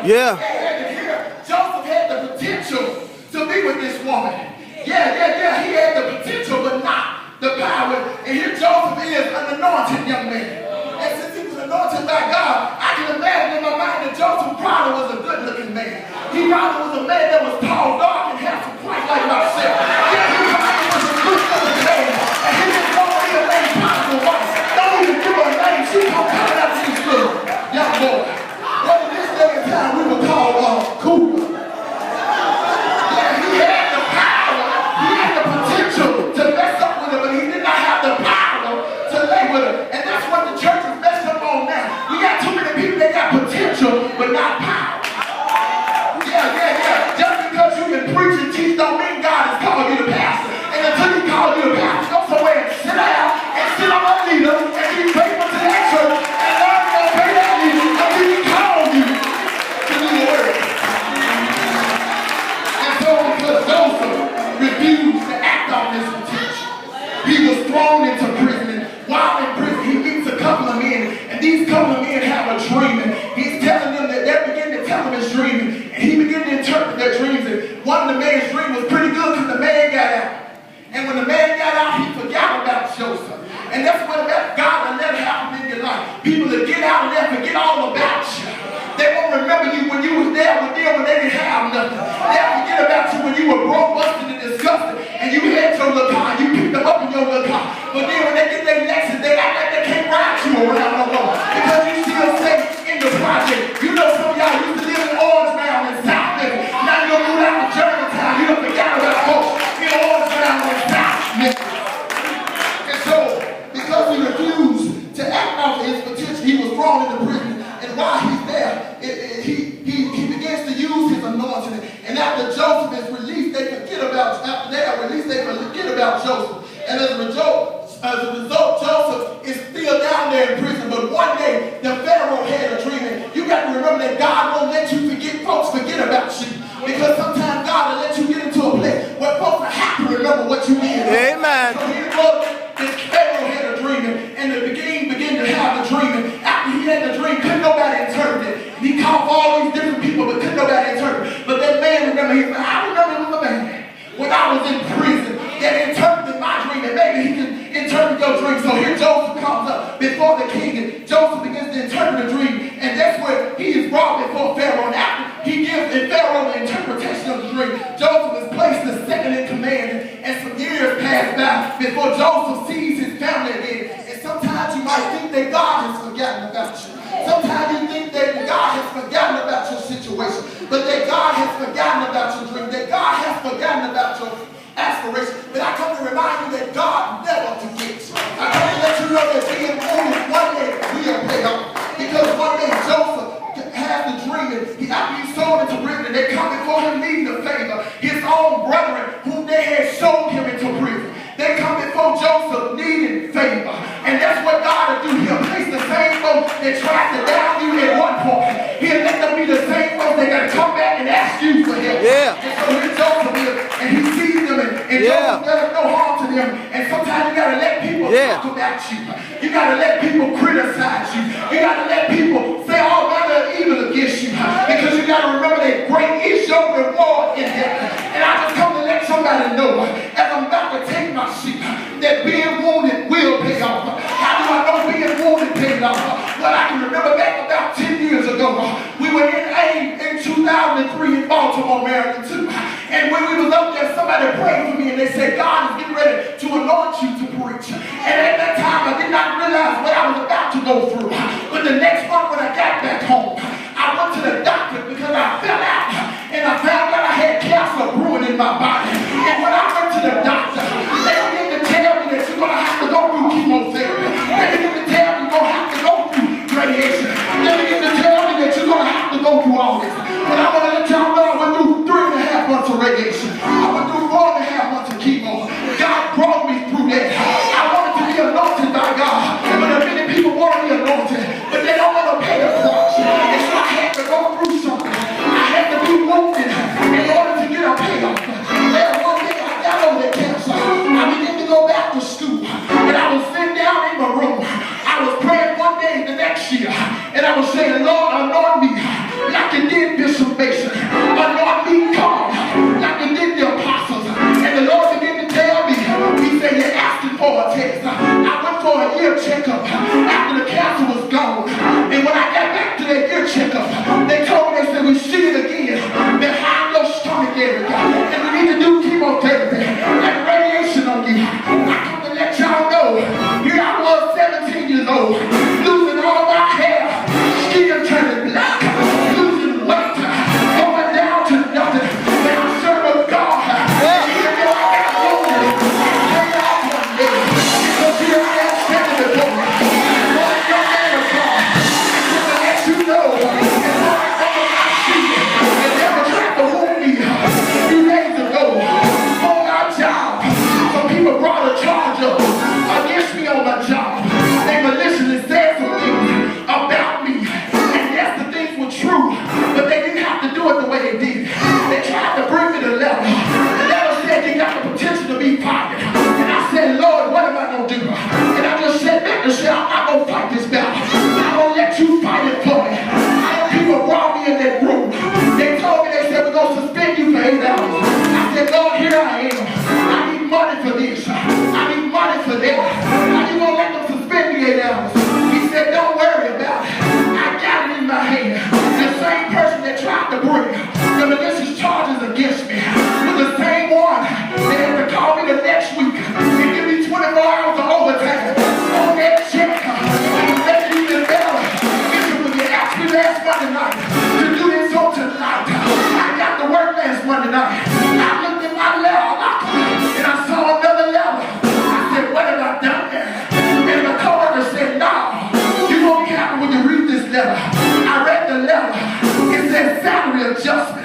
Yeah. Joseph had the potential to be with this woman. Yeah. He had the potential, but not the power. And here Joseph is an anointed young man. And since he was anointed by God, I can imagine in my mind that Joseph probably was a good-looking man. He probably was a man that was tall, dark, and handsome, quite like myself. Yeah, he probably was a good-looking man. And he didn't want to be a lady possible wife. Don't even give her a name. She gonna come out of these little young boy. Well, in this day and time, we would call Cougar. Yeah, he had the power. He had the potential to mess up with her, but he did not have the power to lay with her. And that's what the church is messed up on now. We got too many people that got potential, but not power. Yeah. Just because you can preach and teach don't mean God has called you to pastor. And until he called you to pastor, go somewhere and sit down and sit on a leader and be faithful to that church and learn to obey that leader until he called you to do the word. And so because Joseph refused to act on this potential, he was thrown into prison. And while in prison, he meets a couple of men, and these couple of men have a dream, and he's telling them that they're beginning to tell him his dream, and he began to interpret their dreams. And one of the man's dream was pretty good because the man got out. And when the man got out, he forgot about Joseph. And that's what God will never happen in your life. People that get out of there forget all about you. They won't remember you when you was there with them when they didn't have nothing. They'll forget about you when you were broke, busted, and disgusted, and you had your little car, you picked them up in your little car. But then when they get their Lexus, they act like they can't ride you around no more. Because you still stay in the project. You know some of y'all used to live in Orange Mound and South Memphis. Now you're gonna move out to Germantown. You don't forget about folks in Orange Mound and South Memphis. And so, because he refused to act out his potential, he was thrown into prison. And while he's there, he begins to use his anointing. And after Joseph is released, they forget about Joseph. And as a result, Joseph is still down there in prison. But one day, the Pharaoh had a dream. And you got to remember that God won't let you forget about you. Because sometimes God will let you get into a place where folks have to remember what you did. Amen. So here was this Pharaoh had a dream, and the king began to have the dream. And after he had the dream, couldn't nobody interpret it. And he called for all these different people, but couldn't nobody interpret it. But that man remember, he said, I remember it was a man when I was in prison that interpreted my dream, and maybe he can interpret your dream. So here Joseph comes up before the king, and Joseph begins to interpret the dream, and that's where he is brought before Pharaoh. And after he gives Pharaoh the interpretation of the dream, Joseph is placed as second in command, and some years pass by before Joseph sees his family again. And sometimes you might think that God has forgotten about you. Sometimes you think that God has forgotten about your situation, but that God has forgotten about your dream, that God has forgotten about your aspiration. But I come to remind you that God never forgets. I come to let you know that being wounded one day will pay off. Because one day Joseph has the dream, and after he's sold into prison, and they come before him needing a favor. His own brethren, whom they had sold him into prison, they come before Joseph needing favor. And that's what God will do. He'll place the same folks that tried to down you at one point. He'll let them be the same folks that got to come back and ask you for help. Yeah. And so here Joseph is, and he sees them, and Joseph does no harm to them. And sometimes you got to let people talk about you. You got to let people criticize you. You got to let people say all manner of evil against you. Because you got to remember that great is your reward in heaven. And I just come to let somebody know, as I'm about to take my seat, that being wounded will pay off. How do I know being wounded paid off? Well, I can remember back about 10 years ago, we were in AIM in 2003 in Baltimore, Maryland too. And when we was up there, somebody prayed for me and they said, God is getting ready to anoint you to preach. And at that time, I did not realize what I was about to go through. But the next month when I got back home, I went to the doctor because I fell out. And I found out I had cancer brewing in my body. And when I went to the doctor, they began to tell me that you're going to have to go through chemotherapy. They began to tell me you're going to have to go through radiation. They began to tell me that you're going to have to go through all this. But I want to let y'all know I went through 3.5 months of radiation. I went through 4.5 months of chemo. God brought me through that. I wanted to be anointed by God. But many people want to be anointed, but they don't want to pay the price. And so I had to go through something. I had to be wounded in order to get a payoff. Well, one day I got over that cancer. I began to go back to school. And I was sitting down in my room. I was praying one day the next year. And I was saying, Lord, anoint me like you did letter. I read the letter. It says salary adjustment.